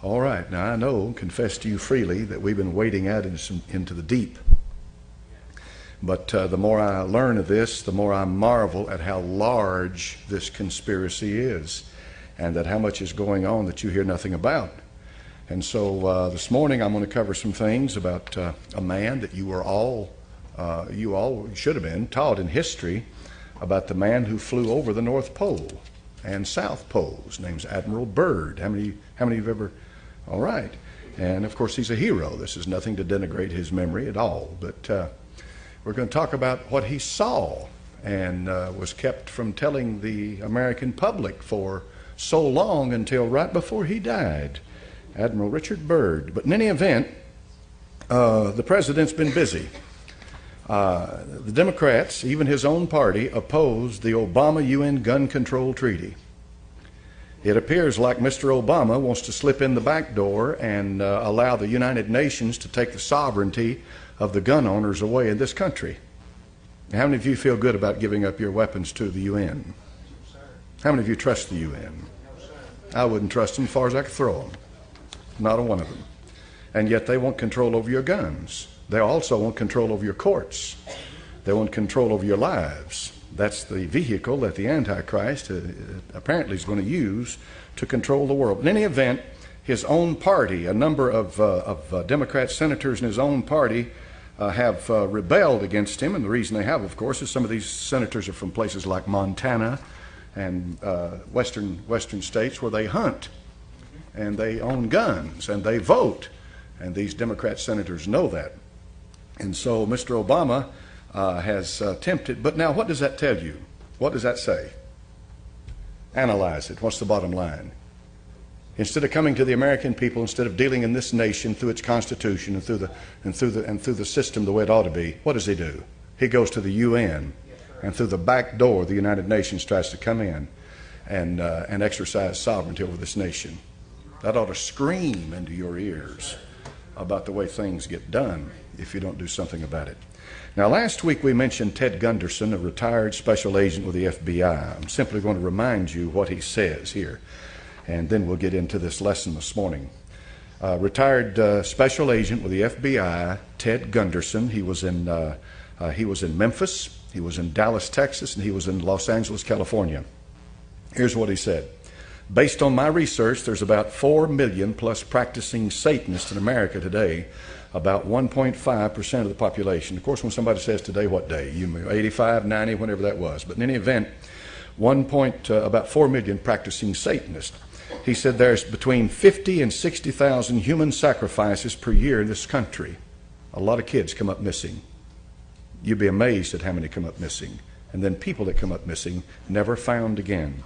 All right. Now I know, confess to you freely, that we've been wading out into the deep. But the more I learn of this, the more I marvel at how large this conspiracy is, and that how much is going on that you hear nothing about. And so this morning I'm going to cover some things about a man that you all should have been taught in history about, the man who flew over the North Pole and South Pole. His name's Admiral Byrd. How many have ever? All right. And of course he's a hero. This is nothing to denigrate his memory at all, but we're going to talk about what he saw and was kept from telling the American public for so long until right before he died. Admiral Richard Byrd. But in any event, the president's been busy. The Democrats, even his own party, opposed the Obama UN gun control treaty. It appears like Mr. Obama wants to slip in the back door and allow the United Nations to take the sovereignty of the gun owners away in this country. How many of you feel good about giving up your weapons to the UN? How many of you trust the UN? I wouldn't trust them as far as I could throw them. Not a one of them. And yet they want control over your guns. They also want control over your courts. They want control over your lives. That's the vehicle that the Antichrist apparently is going to use to control the world. In any event, his own party, a number of Democrat senators in his own party have rebelled against him. And the reason they have, of course, is some of these senators are from places like Montana and western states where they hunt and they own guns and they vote. And these Democrat senators know that. And so Mr. Obama has attempted. But now, what does that tell you? What does that say? Analyze it. What's the bottom line? Instead of coming to the American people, instead of dealing in this nation through its constitution and through the system the way it ought to be, what does he do? He goes to the UN, and through the back door, the United Nations tries to come in and exercise sovereignty over this nation. That ought to scream into your ears about the way things get done if you don't do something about it. Now, last week we mentioned Ted Gunderson, a retired special agent with the FBI. I'm simply going to remind you what he says here, and then we'll get into this lesson this morning. Retired special agent with the FBI, Ted Gunderson. He was in Memphis, he was in Dallas, Texas, and he was in Los Angeles, California. Here's what he said. Based on my research, there's about 4 million plus practicing Satanists in America today, about 1.5% of the population. Of course, when somebody says today, what day? 85, 90, whenever that was. But in any event, about 4 million practicing Satanists. He said there's between 50 and 60,000 human sacrifices per year in this country. A lot of kids come up missing. You'd be amazed at how many come up missing. And then people that come up missing, never found again.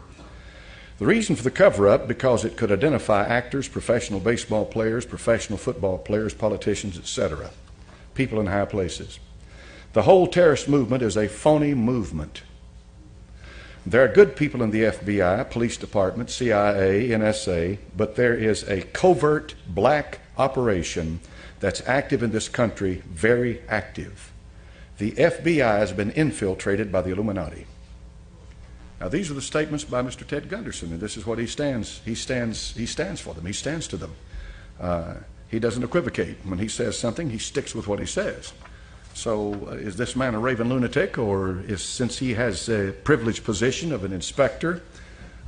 The reason for the cover-up, because it could identify actors, professional baseball players, professional football players, politicians, etc., people in high places. The whole terrorist movement is a phony movement. There are good people in the FBI, police department, CIA, NSA, but there is a covert black operation that's active in this country, very active. The FBI has been infiltrated by the Illuminati. Now, these are the statements by Mr. Ted Gunderson, and this is what he stands for them. He stands to them. He doesn't equivocate. When he says something, he sticks with what he says. So is this man a raving lunatic, or since he has a privileged position of an inspector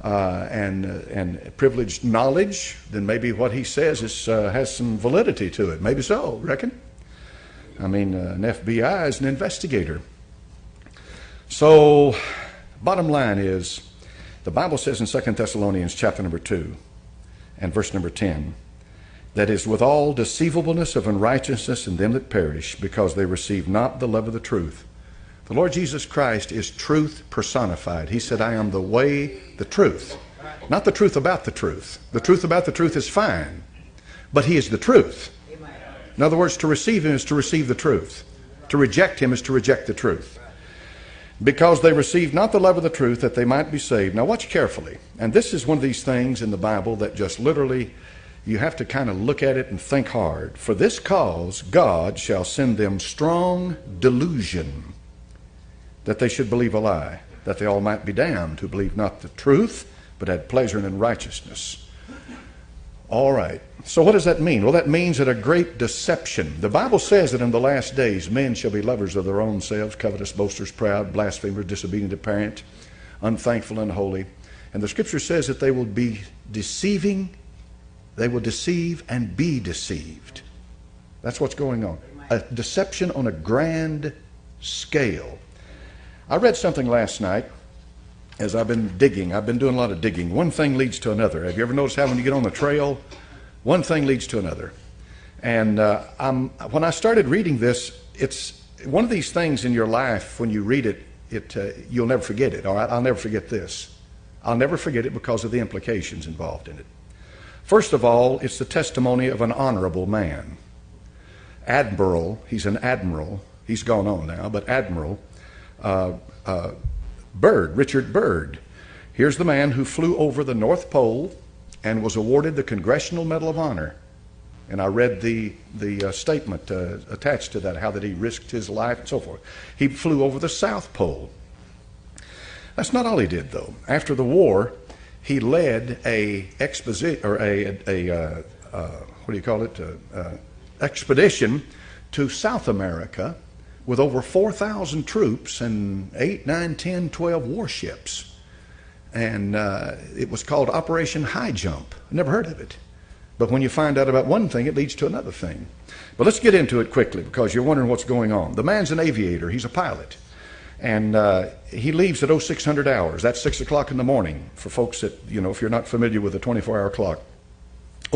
and privileged knowledge, then maybe what he says has some validity to it. Maybe so, reckon? I mean, an FBI is an investigator. So bottom line is, the Bible says in 2 Thessalonians chapter number 2 and verse number 10, that is, with all deceivableness of unrighteousness in them that perish, because they receive not the love of the truth. The Lord Jesus Christ is truth personified. He said, I am the way, the truth. Not the truth about the truth. The truth about the truth is fine, but he is the truth. In other words, to receive him is to receive the truth. To reject him is to reject the truth. Because they received not the love of the truth, that they might be saved. Now watch carefully. And this is one of these things in the Bible that just literally, you have to kind of look at it and think hard. For this cause God shall send them strong delusion, that they should believe a lie, that they all might be damned, who believed not the truth, but had pleasure in unrighteousness. All right. So what does that mean? Well, that means that a great deception. The Bible says that in the last days, men shall be lovers of their own selves, covetous, boasters, proud, blasphemers, disobedient to parents, unthankful, unholy. And the Scripture says that they will be deceiving. They will deceive and be deceived. That's what's going on. A deception on a grand scale. I read something last night as I've been digging. I've been doing a lot of digging. One thing leads to another. Have you ever noticed how when you get on the trail, one thing leads to another? And when I started reading this, it's one of these things in your life, when you read it, you'll never forget it. All right, I'll never forget this. I'll never forget it because of the implications involved in it. First of all, it's the testimony of an honorable man. Admiral, he's an admiral. He's gone on now, but Admiral Byrd, Richard Byrd. Here's the man who flew over the North Pole and was awarded the Congressional Medal of Honor. And I read the statement attached to that, how that he risked his life and so forth. He flew over the South Pole. That's not all he did, though. After the war, he led expedition to South America with over 4,000 troops and 8, 9, 10, 12 warships. And it was called Operation High Jump. I never heard of it. But when you find out about one thing, it leads to another thing. But let's get into it quickly because you're wondering what's going on. The man's an aviator. He's a pilot. And he leaves at 0600 hours. That's 6 o'clock in the morning for folks that, if you're not familiar with a 24-hour clock.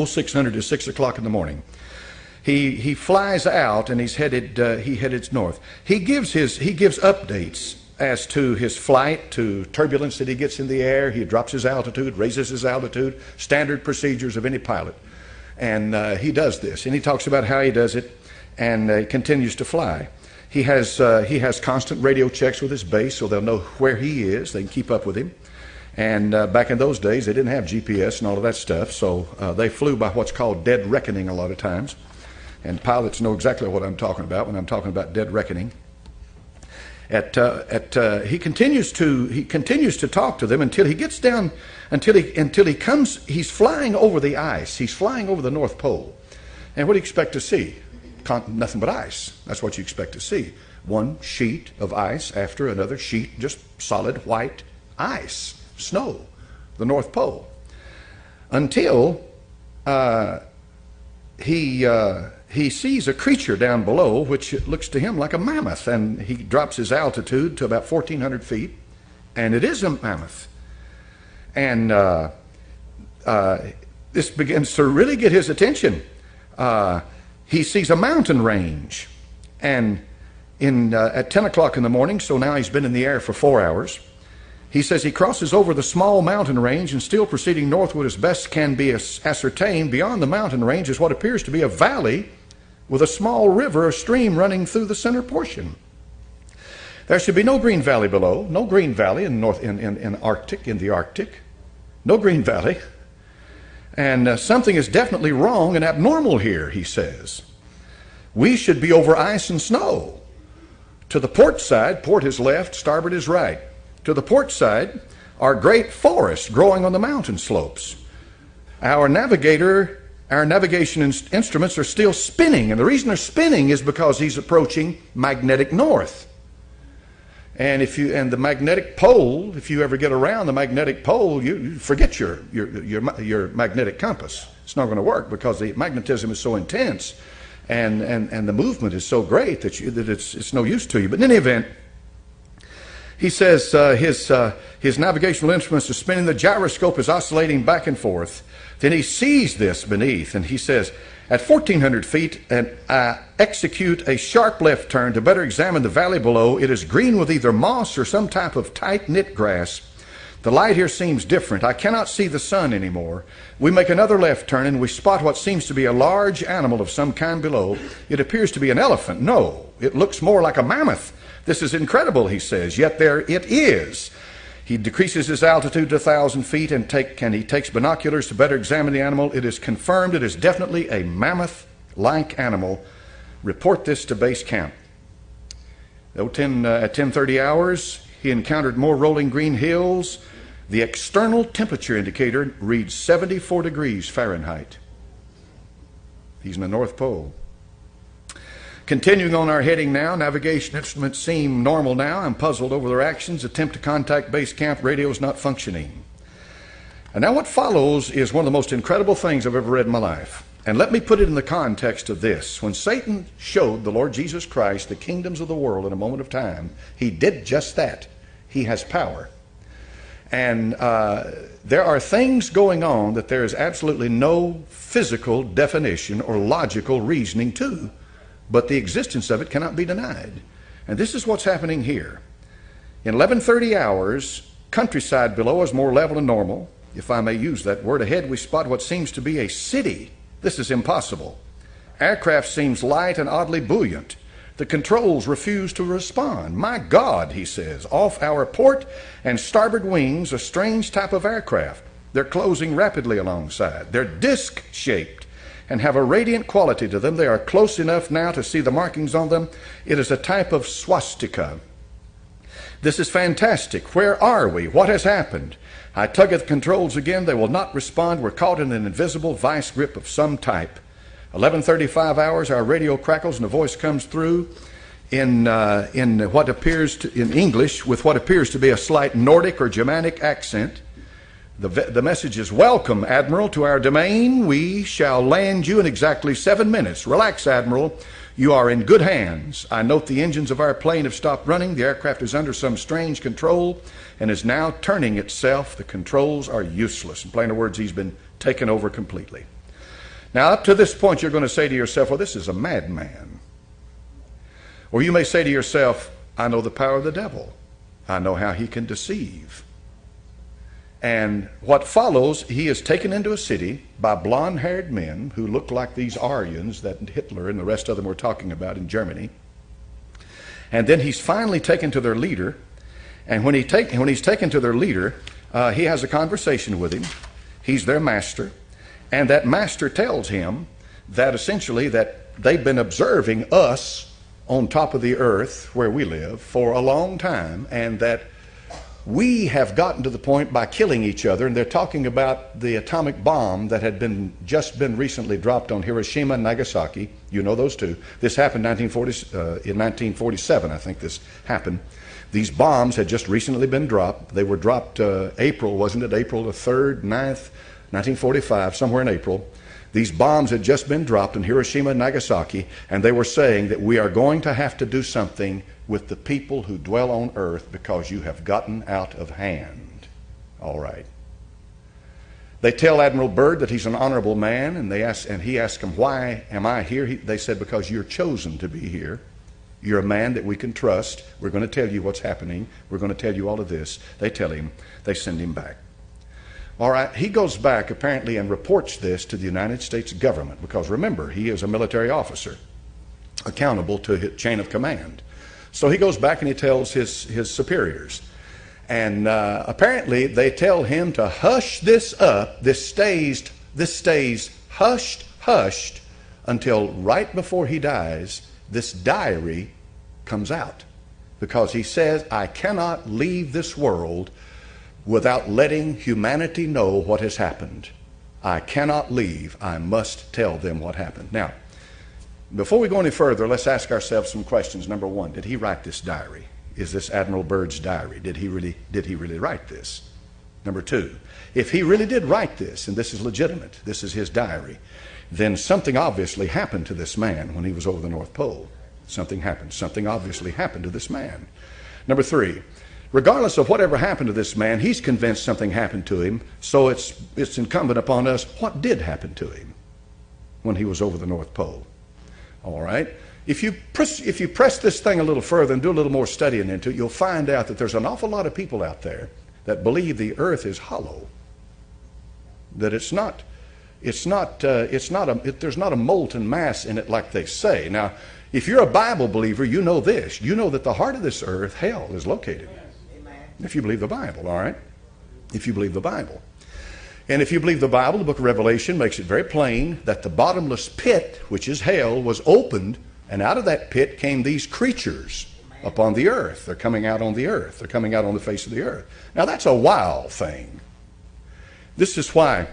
0600 is 6 o'clock in the morning. He flies out and he headed north. He gives updates as to his flight, to turbulence that he gets in the air. He drops his altitude, raises his altitude, standard procedures of any pilot. And he does this. And he talks about how he does it and continues to fly. He has constant radio checks with his base so they'll know where he is. They can keep up with him. And back in those days, they didn't have GPS and all of that stuff. So they flew by what's called dead reckoning a lot of times. And pilots know exactly what I'm talking about when I'm talking about dead reckoning. He continues to talk to them until he gets down, until he comes. He's flying over the ice. He's flying over the North Pole. And what do you expect to see? Nothing but ice. That's what you expect to see. One sheet of ice after another sheet, just solid white ice, snow, the North Pole. Until he sees a creature down below, which looks to him like a mammoth, and he drops his altitude to about 1,400 feet, and it is a mammoth. And this begins to really get his attention. He sees a mountain range, and at 10 o'clock in the morning, so now he's been in the air for 4 hours, he says he crosses over the small mountain range and still proceeding northward as best can be ascertained. Beyond the mountain range is what appears to be a valley with a small river or stream running through the center portion. There should be no green valley below, no green valley in the Arctic, no green valley. And something is definitely wrong and abnormal here, he says. We should be over ice and snow. To the port side, port is left, starboard is right. To the port side are great forests growing on the mountain slopes. Our navigation instruments are still spinning, and the reason they're spinning is because he's approaching magnetic north. And the magnetic pole, if you ever get around the magnetic pole, you forget your magnetic compass. It's not going to work because the magnetism is so intense, and the movement is so great that it's no use to you. But in any event, he says his navigational instruments are spinning. The gyroscope is oscillating back and forth. Then he sees this beneath, and he says, at 1,400 feet, and I execute a sharp left turn to better examine the valley below. It is green with either moss or some type of tight-knit grass. The light here seems different. I cannot see the sun anymore. We make another left turn, and we spot what seems to be a large animal of some kind below. It appears to be an elephant. No, it looks more like a mammoth. This is incredible, he says, yet there it is. He decreases his altitude to 1,000 feet and he takes binoculars to better examine the animal. It is confirmed it is definitely a mammoth-like animal. Report this to base camp. At 10:30 hours, he encountered more rolling green hills. The external temperature indicator reads 74 degrees Fahrenheit. He's in the North Pole. Continuing on our heading now, navigation instruments seem normal now. I'm puzzled over their actions. Attempt to contact base camp, radio is not functioning. And now what follows is one of the most incredible things I've ever read in my life. And let me put it in the context of this. When Satan showed the Lord Jesus Christ the kingdoms of the world in a moment of time, he did just that. He has power. And there are things going on that there is absolutely no physical definition or logical reasoning to, but the existence of it cannot be denied. And this is what's happening here. In 11:30 hours, countryside below is more level and normal. If I may use that word, ahead we spot what seems to be a city. This is impossible. Aircraft seems light and oddly buoyant. The controls refuse to respond. My God, he says, off our port and starboard wings, a strange type of aircraft. They're closing rapidly alongside. They're disc-shaped and have a radiant quality to them. They are close enough now to see the markings on them. It is a type of swastika. This is fantastic. Where are we? What has happened? I tug at the controls again. They will not respond. We're caught in an invisible vice grip of some type. 11:35 hours, our radio crackles and a voice comes through in what appears to, in English, with what appears to be a slight Nordic or Germanic accent. The message is, "Welcome, Admiral, to our domain. We shall land you in exactly 7 minutes. Relax, Admiral. You are in good hands. I note the engines of our plane have stopped running. The aircraft is under some strange control and is now turning itself. The controls are useless." In plainer words, he's been taken over completely. Now, up to this point, you're going to say to yourself, well, this is a madman. Or you may say to yourself, I know the power of the devil. I know how he can deceive. And what follows, he is taken into a city by blonde-haired men who look like these Aryans that Hitler and the rest of them were talking about in Germany. And then he's finally taken to their leader. And when he's taken to their leader, he has a conversation with him. He's their master. And that master tells him that essentially that they've been observing us on top of the earth where we live for a long time, and that we have gotten to the point by killing each other. And they're talking about the atomic bomb that had just been recently dropped on Hiroshima and Nagasaki. You know those two. This happened in 1947, I think this happened. These bombs had just recently been dropped. They were dropped April, wasn't it? April the 3rd, 9th, 1945, somewhere in April. These bombs had just been dropped in Hiroshima and Nagasaki, and they were saying that we are going to have to do something with the people who dwell on earth because you have gotten out of hand. All right. They tell Admiral Byrd that he's an honorable man, and he asks him, why am I here? They said, because you're chosen to be here. You're a man that we can trust. We're going to tell you what's happening. We're going to tell you all of this. They tell him. They send him back. All right, he goes back apparently and reports this to the United States government because remember, he is a military officer accountable to his chain of command. So he goes back and he tells his superiors. And apparently they tell him to hush this up. This stays hushed until right before he dies, this diary comes out. Because he says, I cannot leave this world without letting humanity know what has happened. I cannot leave. I must tell them what happened. Now, before we go any further, let's ask ourselves some questions. Number one, did he write this diary? Is this Admiral Byrd's diary? Did he really write this? Number two, if he really did write this, and this is legitimate, this is his diary, then something obviously happened to this man when he was over the North Pole. Something happened. Something obviously happened to this man. Number three, regardless of whatever happened to this man, he's convinced something happened to him, so it's incumbent upon us, what did happen to him when he was over the North Pole? All right? If you press this thing a little further and do a little more studying into it, you'll find out that there's an awful lot of people out there that believe the earth is hollow, that there's not a molten mass in it like they say. Now, if you're a Bible believer, you know this. You know that the heart of this earth, hell, is located. If you believe the Bible, all right? If you believe the Bible. And if you believe the Bible, the book of Revelation makes it very plain that the bottomless pit, which is hell, was opened, and out of that pit came these creatures upon the earth. They're coming out on the earth. They're coming out on the face of the earth. Now, that's a wild thing. This is why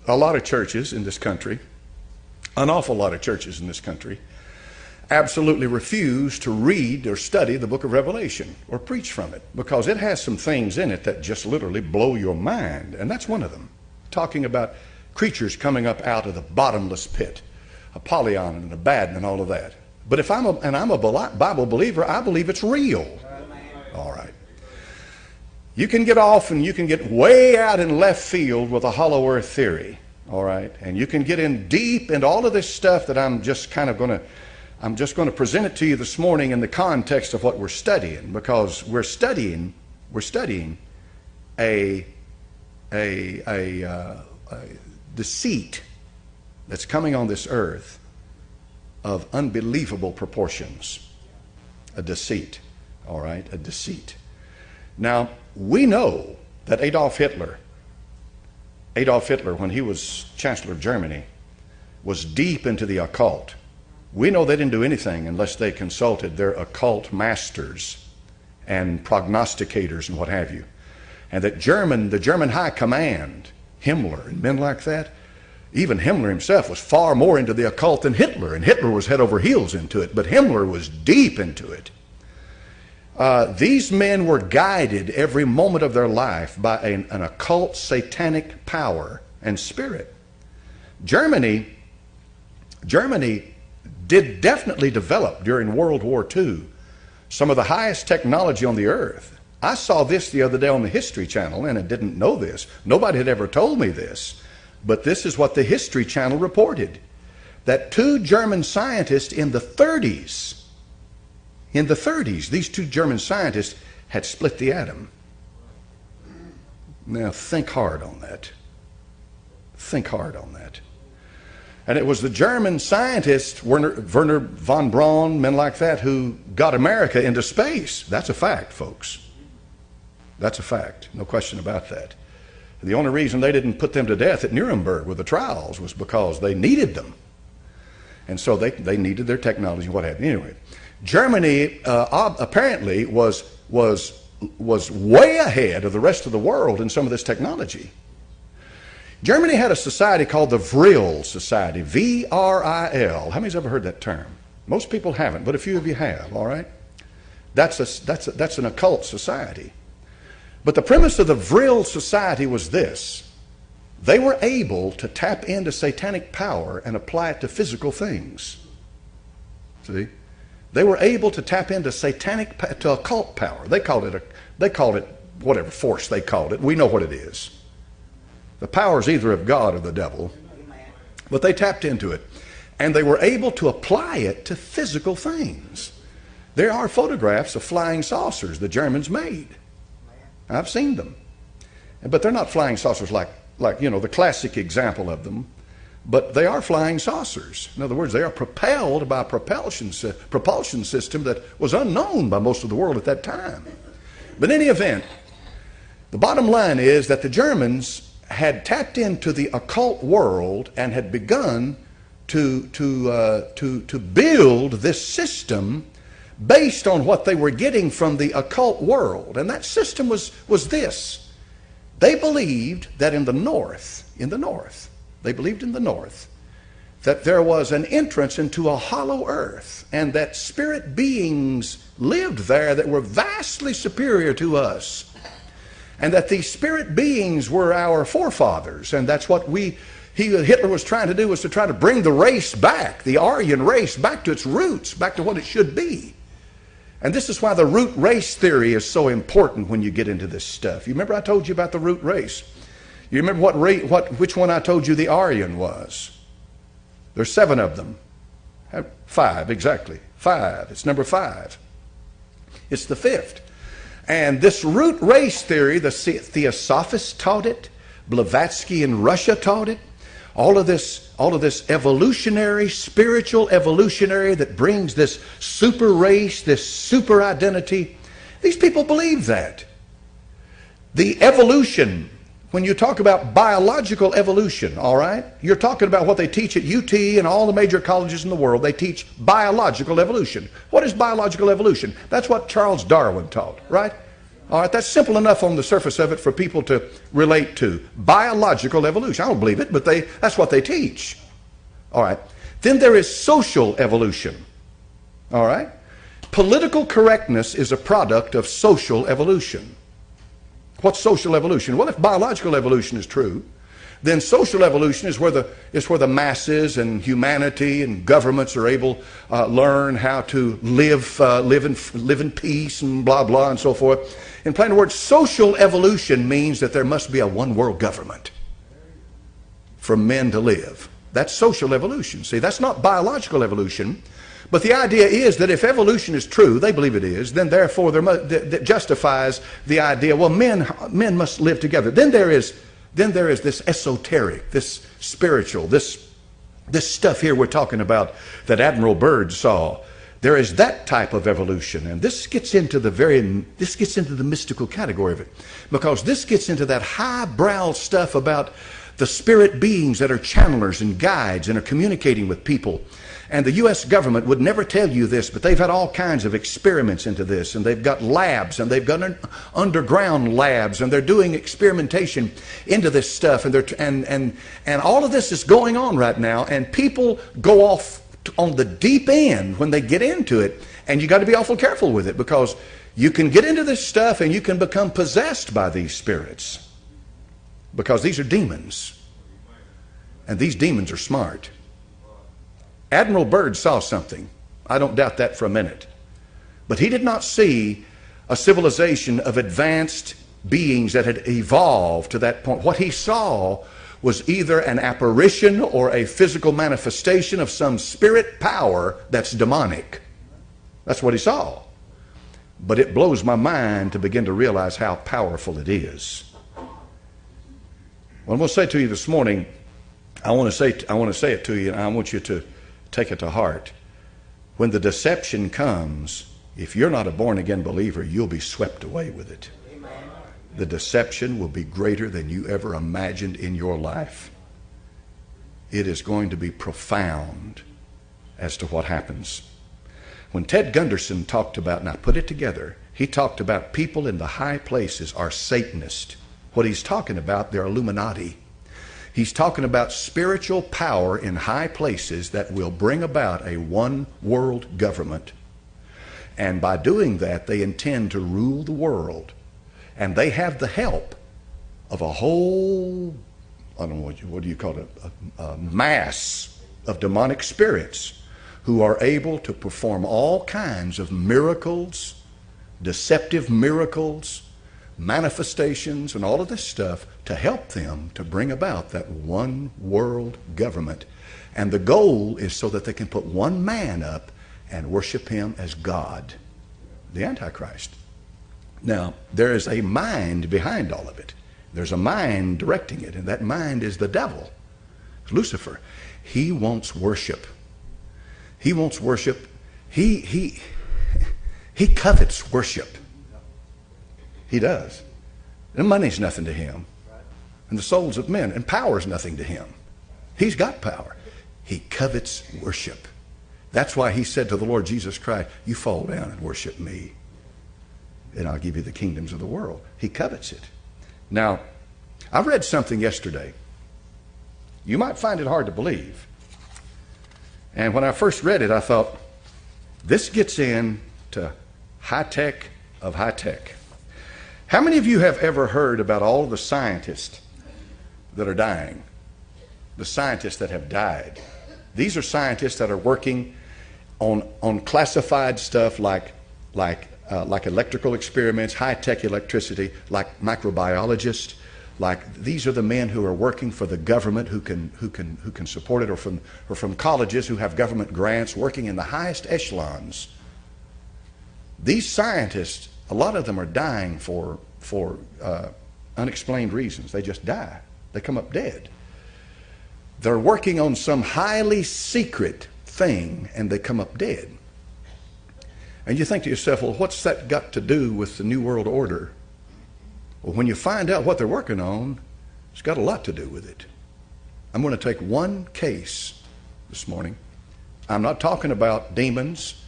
a lot of churches in this country An awful lot of churches in this country absolutely refuse to read or study the book of Revelation or preach from it because it has some things in it that just literally blow your mind. And that's one of them, talking about creatures coming up out of the bottomless pit, Apollyon and Abaddon and all of that. But if I'm a Bible believer, I believe it's real. All right. You can get off and you can get way out in left field with a hollow earth theory. All right. And you can get in deep into all of this stuff that I'm just going to present it to you this morning in the context of what we're studying, because we're studying a deceit that's coming on this earth of unbelievable proportions. A deceit. All right, a deceit. Now, we know that Adolf Hitler, when he was Chancellor of Germany, was deep into the occult. We know they didn't do anything unless they consulted their occult masters and prognosticators and what have you. And that the German high command, Himmler and men like that, even Himmler himself was far more into the occult than Hitler, and Hitler was head over heels into it, but Himmler was deep into it. These men were guided every moment of their life by an occult satanic power and spirit. Germany did definitely develop during World War II some of the highest technology on the earth. I saw this the other day on the History Channel, and I didn't know this. Nobody had ever told me this, but this is what the History Channel reported, that two German scientists in the 30s, these two German scientists had split the atom. Now think hard on that. Think hard on that. And it was the German scientists, Werner von Braun, men like that, who got America into space. That's a fact, folks. That's a fact. No question about that. The only reason they didn't put them to death at Nuremberg with the trials was because they needed them. And so they needed their technology and what have you. Anyway, Germany apparently was way ahead of the rest of the world in some of this technology. Germany had a society called the Vril Society, V-R-I-L. How many's ever heard that term? Most people haven't, but a few of you have, all right? That's an occult society. But the premise of the Vril Society was this: they were able to tap into satanic power and apply it to physical things. See? They were able to tap into to occult power. They called it whatever force they called it. We know what it is. The power is either of God or the devil. But they tapped into it. And they were able to apply it to physical things. There are photographs of flying saucers the Germans made. I've seen them. But they're not flying saucers like the classic example of them. But they are flying saucers. In other words, they are propelled by a propulsion system that was unknown by most of the world at that time. But in any event, the bottom line is that the Germans had tapped into the occult world and had begun to build this system based on what they were getting from the occult world. And that system was this. They believed that in the north, that there was an entrance into a hollow earth, and that spirit beings lived there that were vastly superior to us. And that these spirit beings were our forefathers, and that's what Hitler was trying to do, was to try to bring the race back, the Aryan race, back to its roots, back to what it should be. And this is why the root race theory is so important when you get into this stuff. You remember I told you about the root race? You remember which one I told you the Aryan was? There's 7 of them. 5, exactly. 5. It's number 5. It's the 5th. And this root race theory, the Theosophists taught it, Blavatsky in Russia taught it, all of this evolutionary, spiritual evolutionary that brings this super race, this super identity. These people believe that. The evolution, when you talk about biological evolution, all right, you're talking about what they teach at UT and all the major colleges in the world. They teach biological evolution. What is biological evolution? That's what Charles Darwin taught, right? All right, that's simple enough on the surface of it for people to relate to. Biological evolution. I don't believe it, but that's what they teach. All right. Then there is social evolution. All right? Political correctness is a product of social evolution. What's social evolution? Well, if biological evolution is true, then social evolution is where the masses and humanity and governments are able to learn how to live in peace and blah blah and so forth. In plain words, social evolution means that there must be a one world government for men to live. That's social evolution. See, that's not biological evolution. But the idea is that if evolution is true, they believe it is, then therefore that justifies the idea, well, men must live together. Then there is this esoteric, this spiritual, this stuff here we're talking about that Admiral Byrd saw. There is that type of evolution, and this gets into the mystical category of it, because this gets into that highbrow stuff about the spirit beings that are channelers and guides and are communicating with people. And the U.S. government would never tell you this, but they've had all kinds of experiments into this, and they've got labs, and they've got underground labs, and they're doing experimentation into this stuff, and all of this is going on right now, and people go off on the deep end when they get into it, and you got to be awful careful with it, because you can get into this stuff and you can become possessed by these spirits, because these are demons, and these demons are smart. Admiral Byrd saw something. I don't doubt that for a minute. But he did not see a civilization of advanced beings that had evolved to that point. What he saw was either an apparition or a physical manifestation of some spirit power that's demonic. That's what he saw. But it blows my mind to begin to realize how powerful it is. Well, I'm going to say to you this morning, I want to say it to you, and I want you to take it to heart. When the deception comes, if you're not a born-again believer, you'll be swept away with it. Amen. The deception will be greater than you ever imagined in your life. It is going to be profound as to what happens. When Ted Gunderson talked about, and I put it together, he talked about people in the high places are Satanists. What he's talking about, they're Illuminati. He's talking about spiritual power in high places that will bring about a one world government. And by doing that, they intend to rule the world. And they have the help of a whole, I don't know, what do you call it, a mass of demonic spirits who are able to perform all kinds of miracles, deceptive miracles, manifestations, and all of this stuff to help them to bring about that one world government. And the goal is so that they can put one man up and worship him as God, the Antichrist. Now, there is a mind behind all of it. There's a mind directing it, and that mind is the devil, Lucifer. He wants worship. He wants worship. He covets worship. He does. And money's nothing to him. And the souls of men. And power's nothing to him. He's got power. He covets worship. That's why he said to the Lord Jesus Christ, you fall down and worship me, and I'll give you the kingdoms of the world. He covets it. Now, I read something yesterday. You might find it hard to believe. And when I first read it, I thought, this gets into high tech of high tech. How many of you have ever heard about all of the scientists that are dying? The scientists that have died. These are scientists that are working on classified stuff like electrical experiments, high-tech electricity, like microbiologists. Like these are the men who are working for the government who can support it, or from colleges who have government grants, working in the highest echelons. These scientists, a lot of them are dying for unexplained reasons. They just die. They come up dead. They're working on some highly secret thing, and they come up dead. And you think to yourself, well, what's that got to do with the New World Order? Well, when you find out what they're working on, it's got a lot to do with it. I'm going to take one case this morning. I'm not talking about demons,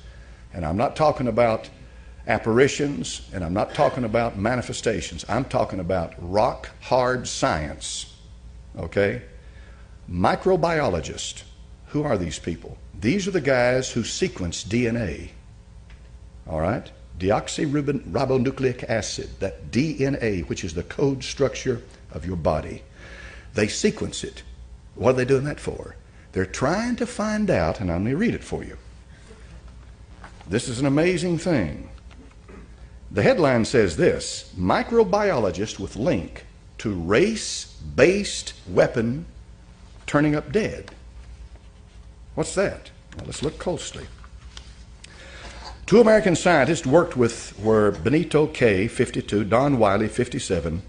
and I'm not talking about apparitions, and I'm not talking about manifestations. I'm talking about rock hard science. Okay? Microbiologists Who are these people? These are the guys who sequence DNA. All right? Deoxyribonucleic acid, that DNA, which is the code structure of your body. They sequence it. What are they doing that for? They're trying to find out, and I'm going to read it for you. This is an amazing thing. The headline says this: microbiologist with link to race-based weapon turning up dead. What's that? Well, let's look closely. Two American scientists were Benito K., 52, Don Wiley, 57.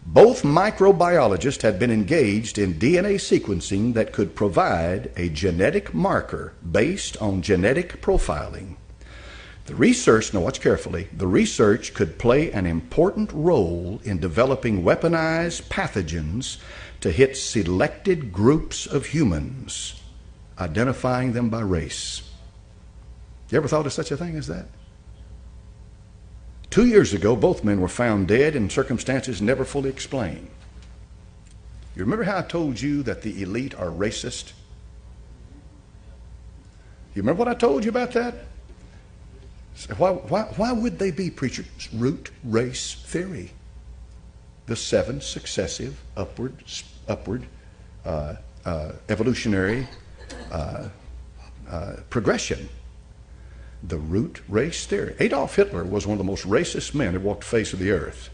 Both microbiologists had been engaged in DNA sequencing that could provide a genetic marker based on genetic profiling. The research, now watch carefully, the research could play an important role in developing weaponized pathogens to hit selected groups of humans, identifying them by race. You ever thought of such a thing as that? 2 years ago, both men were found dead in circumstances never fully explained. You remember how I told you that the elite are racist? You remember what I told you about that? Why would they be, preacher? Root race theory. The 7 successive upward evolutionary progression. The root race theory. Adolf Hitler was one of the most racist men who walked the face of the earth.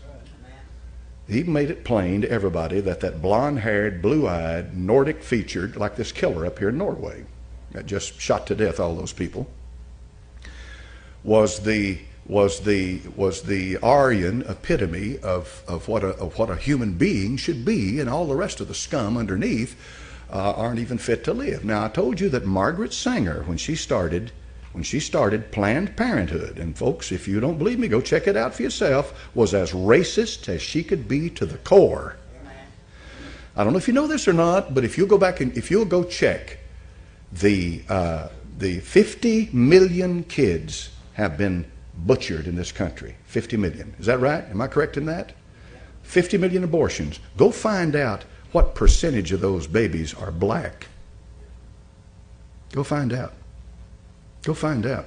He made it plain to everybody that that blonde-haired, blue-eyed, Nordic-featured, like this killer up here in Norway, that just shot to death all those people, was the Aryan epitome of what a human being should be, and all the rest of the scum underneath aren't even fit to live. Now, I told you that Margaret Sanger, when she started Planned Parenthood, and folks, if you don't believe me, go check it out for yourself, was as racist as she could be to the core. I don't know if you know this or not, but if you'll go back and if you'll go check the 50 million kids have been butchered in this country. 50 million. Is that right? Am I correct in that? 50 million abortions. Go find out what percentage of those babies are black. Go find out. Go find out.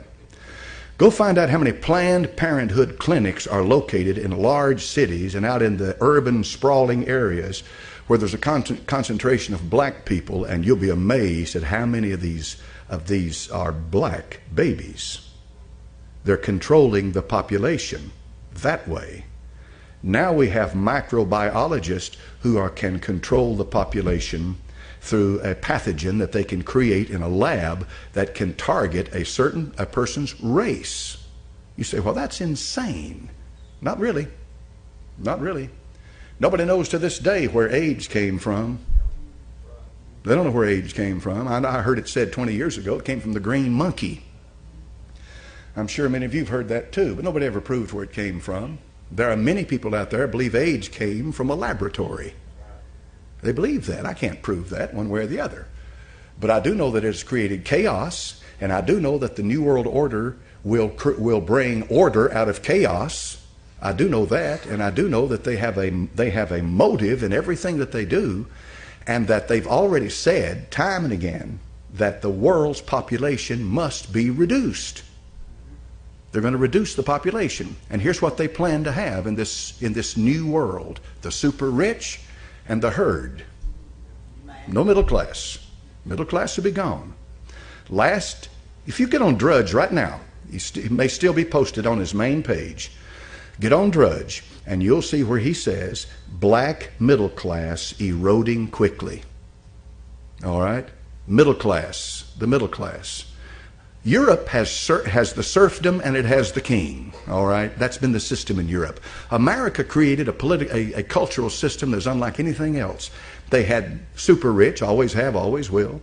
Go find out how many Planned Parenthood clinics are located in large cities and out in the urban, sprawling areas where there's a concentration of black people, and you'll be amazed at how many of these are black babies. They're controlling the population that way. Now we have microbiologists who can control the population through a pathogen that they can create in a lab that can target a person's race. You say, well, that's insane. Not really. Not really. Nobody knows to this day where AIDS came from. They don't know where AIDS came from. I heard it said 20 years ago it came from the green monkey. I'm sure many of you have heard that too, but nobody ever proved where it came from. There are many people out there who believe AIDS came from a laboratory. They believe that. I can't prove that one way or the other. But I do know that it's created chaos, and I do know that the New World Order will bring order out of chaos. I do know that, and I do know that they have a motive in everything that they do, and that they've already said time and again that the world's population must be reduced. They're going to reduce the population. And here's what they plan to have in this new world: the super rich and the herd. No middle class. Middle class will be gone. If you get on Drudge right now, it may still be posted on his main page. Get on Drudge and you'll see where he says black middle class eroding quickly. All right? Middle class, the middle class. Europe has the serfdom and it has the king. All right, that's been the system in Europe. America created a cultural system that's unlike anything else. They had super rich, always have, always will.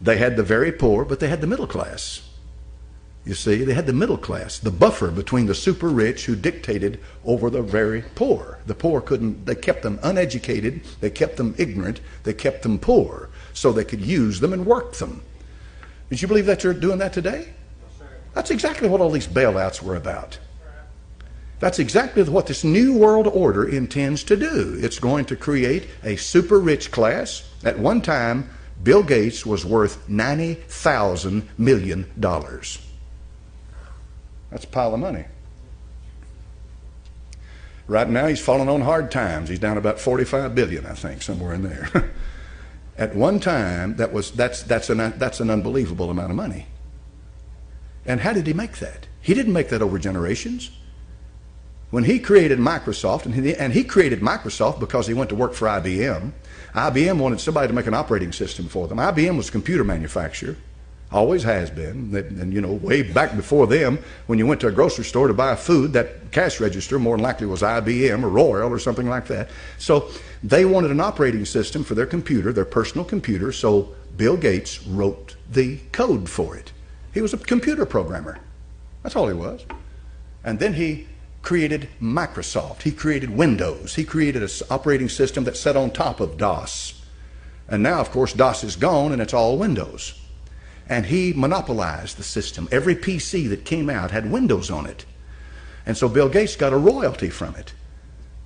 They had the very poor, but they had the middle class. You see, they had the middle class, the buffer between the super rich who dictated over the very poor. The poor they kept them uneducated, they kept them ignorant, they kept them poor, so they could use them and work them. Did you believe that you're doing that today? That's exactly what all these bailouts were about. That's exactly what this new world order intends to do. It's going to create a super rich class. At one time, Bill Gates was worth $90,000 million. That's a pile of money. Right now he's falling on hard times. He's down about 45 billion, I think, somewhere in there. At one time, that's an unbelievable amount of money. And how did he make that? He didn't make that over generations. When he created Microsoft, and he created Microsoft because he went to work for IBM. IBM wanted somebody to make an operating system for them. IBM was a computer manufacturer, always has been. And you know, way back before them, when you went to a grocery store to buy food, that cash register more than likely was IBM or Royal or something like that. So they wanted an operating system for their computer, their personal computer, so Bill Gates wrote the code for it. He was a computer programmer. That's all he was. And then he created Microsoft. He created Windows. He created an operating system that sat on top of DOS. And now, of course, DOS is gone and it's all Windows. And he monopolized the system. Every PC that came out had Windows on it. And so Bill Gates got a royalty from it.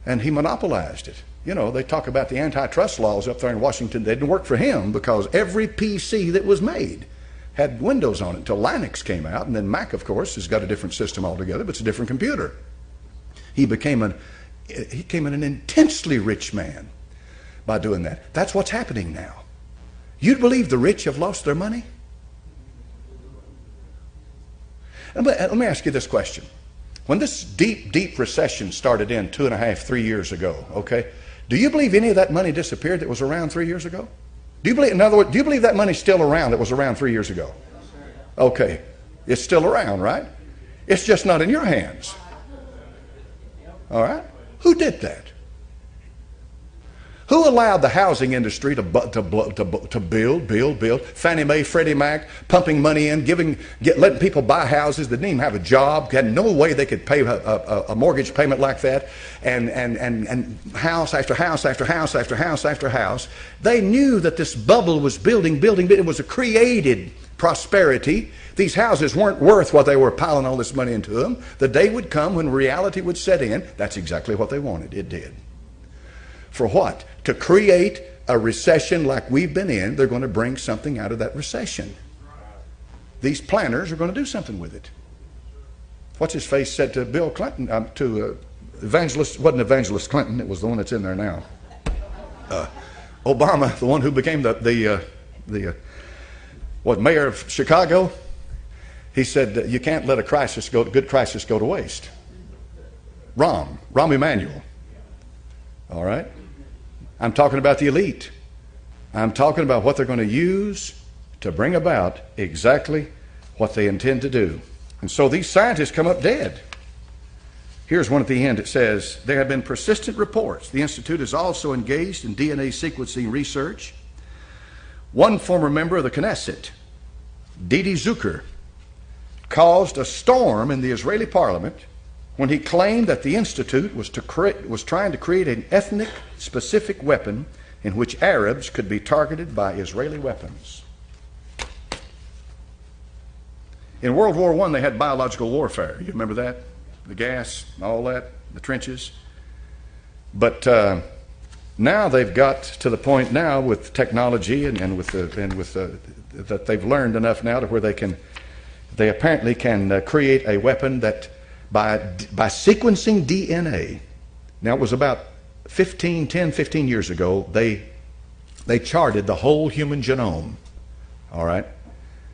And he monopolized it. You know, they talk about the antitrust laws up there in Washington. They didn't work for him because every PC that was made had Windows on it until Linux came out. And then Mac, of course, has got a different system altogether, but it's a different computer. He became an intensely rich man by doing that. That's what's happening now. You'd believe the rich have lost their money? Let me ask you this question. When this deep recession started in 2.5, 3 years ago, okay, do you believe any of that money disappeared that was around 3 years ago? Do you believe, in other words, do you believe that money's still around that was around 3 years ago? Okay, it's still around, right? It's just not in your hands. All right? Who did that? Who allowed the housing industry to build? Fannie Mae, Freddie Mac, pumping money in, letting people buy houses that didn't even have a job, had no way they could pay a mortgage payment like that, and house after house after house after house after house. They knew that this bubble was building. It was a created prosperity. These houses weren't worth what they were piling all this money into them. The day would come when reality would set in. That's exactly what they wanted. It did. For what? To create a recession like we've been in. They're going to bring something out of that recession. These planners are going to do something with it. What's his face said to Bill Clinton, evangelist, wasn't Evangelist Clinton, it was the one that's in there now. Obama, the one who became the mayor of Chicago, he said you can't let good crisis go to waste. Rahm Emanuel. All right? I'm talking about the elite. I'm talking about what they're going to use to bring about exactly what they intend to do. And so these scientists come up dead. Here's one at the end. It says, there have been persistent reports. The Institute is also engaged in DNA sequencing research. One former member of the Knesset, Didi Zucker, caused a storm in the Israeli parliament when he claimed that the Institute was trying to create an ethnic-specific weapon in which Arabs could be targeted by Israeli weapons. In World War I, they had biological warfare. You remember that? The gas, all that, the trenches. But now they've got to the point now with technology that they've learned enough now to where they apparently can create a weapon that by sequencing DNA. Now it was about 10, 15 years ago, they charted the whole human genome. All right?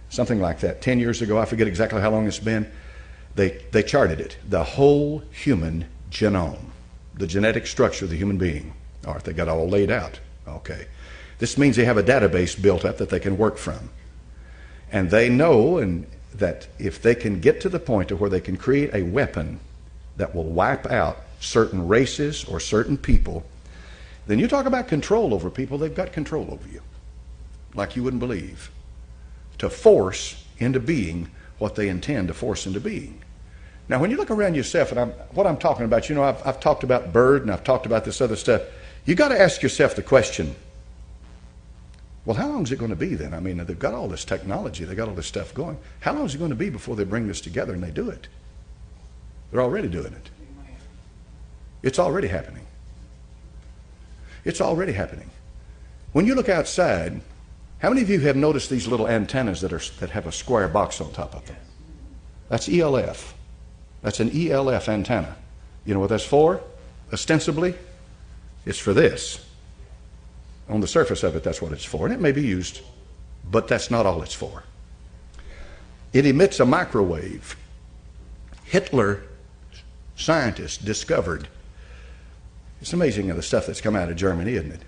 Something like that. 10 years ago, I forget exactly how long it's been. They charted it. The whole human genome. The genetic structure of the human being. All right, they got it all laid out. Okay. This means they have a database built up that they can work from. And they know that if they can get to the point of where they can create a weapon that will wipe out certain races or certain people, then you talk about control over people. They've got control over you like you wouldn't believe, to force into being what they intend to force into being. Now when you look around yourself, and what I'm talking about, you know, I've talked about Bird and I've talked about this other stuff. You got to ask yourself the question, well, how long is it going to be then? I mean, they've got all this technology, they've got all this stuff going. How long is it going to be before they bring this together and they do it? They're already doing it. It's already happening. It's already happening. When you look outside, How many of you have noticed these little antennas that have a square box on top of them? That's ELF. That's an ELF antenna. You know what that's for? Ostensibly, it's for this. On the surface of it, that's what it's for. And it may be used, but that's not all it's for. It emits a microwave. Hitler, scientists, discovered. It's amazing the stuff that's come out of Germany, isn't it?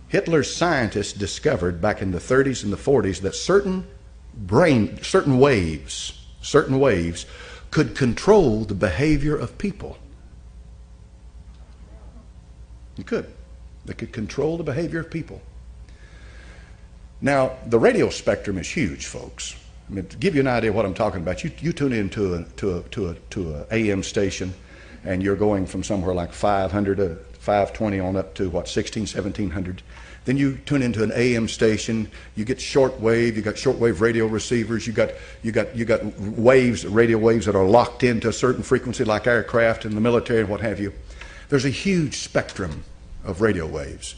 Hitler's scientists discovered back in the 30s and the 40s that certain waves could control the behavior of people. You could. They could control the behavior of people. Now, the radio spectrum is huge, folks. I mean, to give you an idea of what I'm talking about, you tune into a AM station, and you're going from somewhere like 500 to 520 on up to 1700. Then you tune into an AM station. You get shortwave. You got shortwave radio receivers. You got waves, radio waves that are locked into a certain frequency, like aircraft and the military and what have you. There's a huge spectrum of radio waves.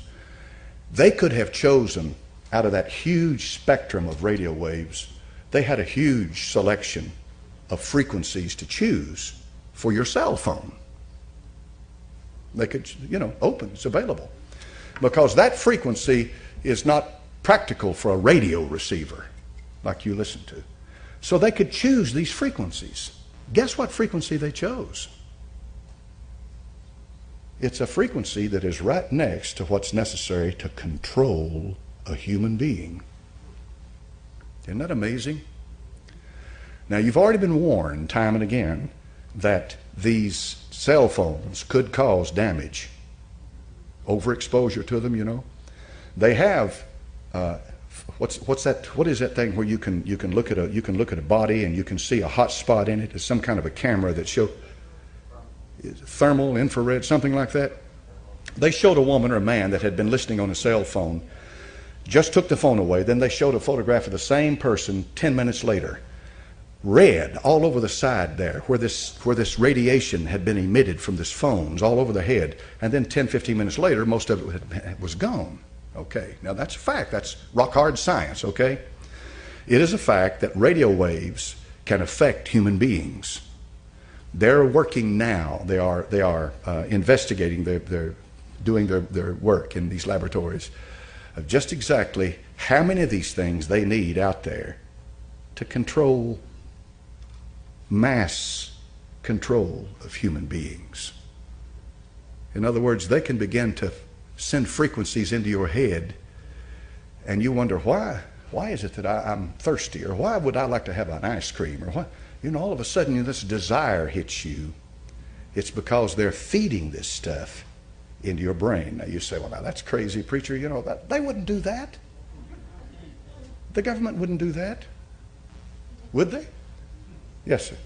They could have chosen out of that huge spectrum of radio waves. They had a huge selection of frequencies to choose for your cell phone. They could, open, it's available. Because that frequency is not practical for a radio receiver like you listen to. So they could choose these frequencies. Guess what frequency they chose? It's a frequency that is right next to what's necessary to control a human being. Isn't that amazing? Now, you've already been warned time and again that these cell phones could cause damage. Overexposure to them, They have what's that? What is that thing where you can look at a body and you can see a hot spot in it? It's some kind of a camera that shows thermal, infrared, something like that. They showed a woman or a man that had been listening on a cell phone, just took the phone away. Then they showed a photograph of the same person 10 minutes later. Red all over the side there, where this radiation had been emitted from this phones all over the head. And then 10, 15 minutes later, most of it was gone. Okay, now that's a fact. That's rock hard science, okay? It is a fact that radio waves can affect human beings. They're working now. They are investigating. They're doing their work in these laboratories of just exactly how many of these things they need out there to control mass control of human beings. In other words, they can begin to send frequencies into your head, and you wonder, why is it that I'm thirsty, or why would I like to have an ice cream, or what? All of a sudden this desire hits you. It's because they're feeding this stuff into your brain. Now you say, well, now that's crazy, preacher. They wouldn't do that. The government wouldn't do that. Would they? Yes, sir.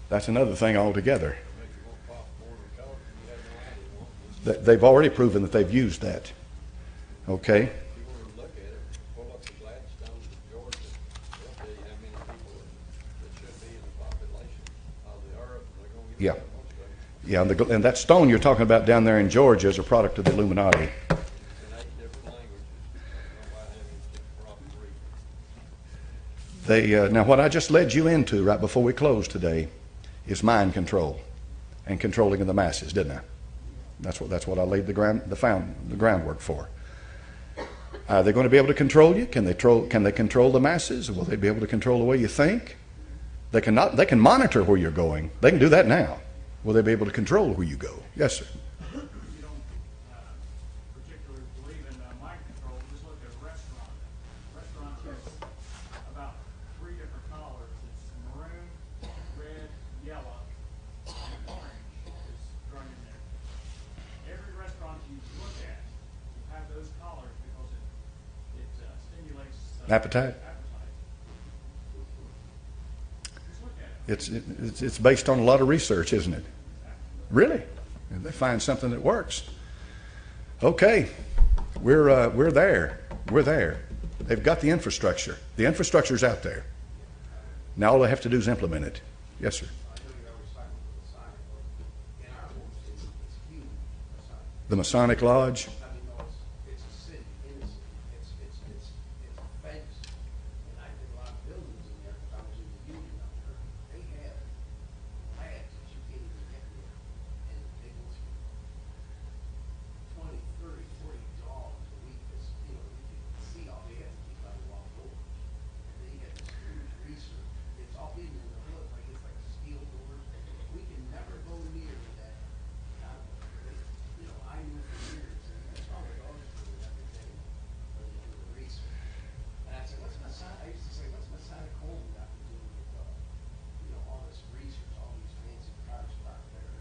That's another thing altogether. They've already proven that they've used that. Okay? Yeah. Yeah, and that stone you're talking about down there in Georgia is a product of the Illuminati. Now, what I just led you into right before we close today is mind control and controlling of the masses, didn't I? That's what I laid the groundwork for. Are they going to be able to control you? Can they control the masses? Will they be able to control the way you think? They can monitor where you're going. They can do that now. Will they be able to control where you go? Yes, sir. You don't particularly believe in mind control. Just look at a restaurant. Restaurant has about 3 different colors. It's maroon, red, yellow, and orange is thrown in there. Every restaurant you look at will have those colors because it stimulates appetite. It's based on a lot of research, isn't it? Really? And they find something that works. Okay, we're there. We're there. They've got the infrastructure. The infrastructure's out there. Now all they have to do is implement it. Yes, sir. The Masonic Lodge.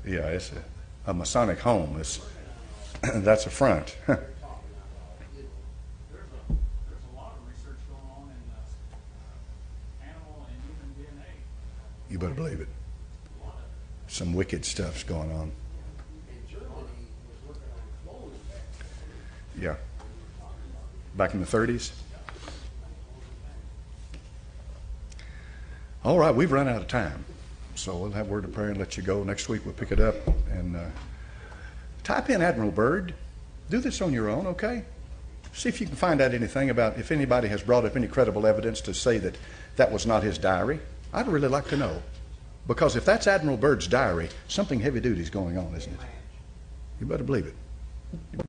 Yeah, it's a Masonic home. That's a front. There's a lot of research going on in animal and human DNA. You better believe it. Some wicked stuff's going on. Yeah. Back in the 30s. All right, we've run out of time. So we'll have a word of prayer and let you go. Next week we'll pick it up. And type in Admiral Byrd. Do this on your own, okay? See if you can find out anything about if anybody has brought up any credible evidence to say that that was not his diary. I'd really like to know. Because if that's Admiral Byrd's diary, something heavy duty is going on, isn't it? You better believe it.